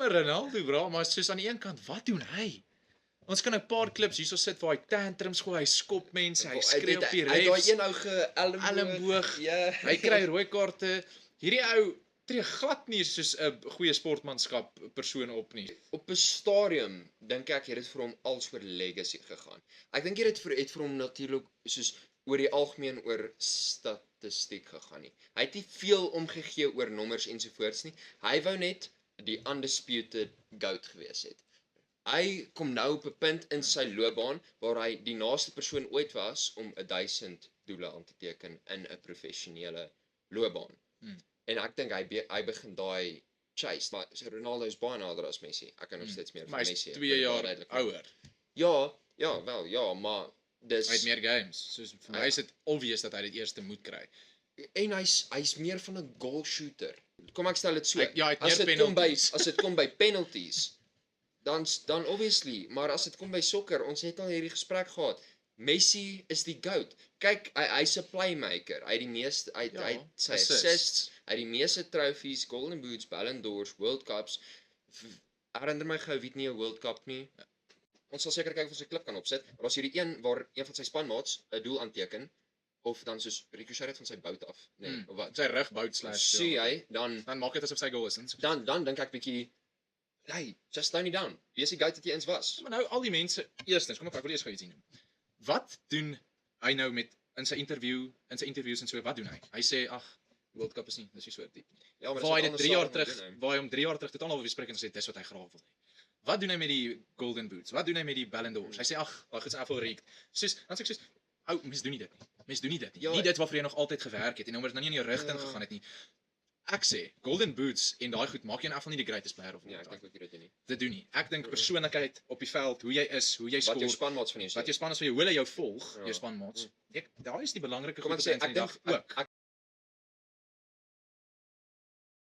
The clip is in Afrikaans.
jammer Ronaldo bro, maar soos aan die een kant, wat doen hy? Ons kan 'n paar klips hierso sit waar hy tantrums gooi, hy skop mense, hy skree op die Hy refs, daai een ou elmboog, Ja. hy kry rooi kaarte. Hierdie ou tree glad nie soos 'n goeie sportmanskap persoon op nie. Op 'n stadium dink ek het dit vir hom als oor legacy gegaan. Ek dink het vir hom natuurlik soos oor die algemeen oor statistiek gegaan nie. Hy het nie veel omgegee oor nommers ensovoorts nie. Hy wou net die undisputed GOAT gewees het. Hy kom nou op 'n punt in sy loopbaan waar hy die naaste persoon ooit was om 1000 doele aan te teken in 'n professionele loopbaan. En ek dink hy begin daai chase, maar Ronaldo is baie nader as Messi. Ek kan nog steeds meer van Maar hy Messi. is 2 jaar ouer. Ja, maar dis Hy het meer games. Soos vir my is dit obvious dat hy dit eerste moet kry. en hy's meer van 'n goal shooter. Kom ek stel dit so. Hy het As meer dit kom by penalties, dan obviously, maar as dit kom by sokker, ons het al hierdie gesprek gehad. Messi is die GOAT. Kyk, hy's 'n playmaker. Hy het die meeste hy het sy assists, hy het die meeste trofees, Golden Boots, Ballon d'Ors, World Cups. Herinner my gou wie het nie 'n World Cup nie. Ons sal seker kyk of ons 'n klip kan opsit. Maar as hierdie een waar een van sy spanmaats 'n doel aanteken of dan soos ricochet dit van sy bout af, nee, of wat. Sy rugbout slash. Sien jy, dan maak dit asof sy goal is. dan dink ek bietjie, hey, just tone it down. Wie is die GOAT wat jy eens was? Maar nou al die mense, eerstens, kom ek wil eers gou iets noem. Wat doen hy nou met in sy interviews en so, wat doen hy? Hy sê, ag, World Cup is nie, dis nie so diep nie. Ja, maar Waar hy dit 3 jaar terug, waar hy om 3 jaar terug totaal al bespreek en gesê dis wat hy graag wil hê. Wat doen hy met die Golden Boots? Wat doen hy met die Ballon d'Ors? Hy sê ag, daai is afval reek. Dan sê ek soos, ou, mens doen nie dit nie. Mens doen nie dit nie. Ja, Nie dit waarvoor jy nog altyd gewerk het en nou maar dit nou nie in die rigting gegaan het nie. Ek sê, Golden Boots en daai goed maak jou in afval nie die greatest player of all Ja, ek time. dink ook jy dit doen nie. Dit doen nie. Ek dink persoonlikheid op die veld, hoe jy is, hoe jy Wat jou skoor, spanmaats van jou sê. wat jou span is vir jou, hoe hulle jou volg, Ja. jou spanmaats. Daai is die belangrike Kom goed ek op sê, die einde ek van die dink dag ook. ek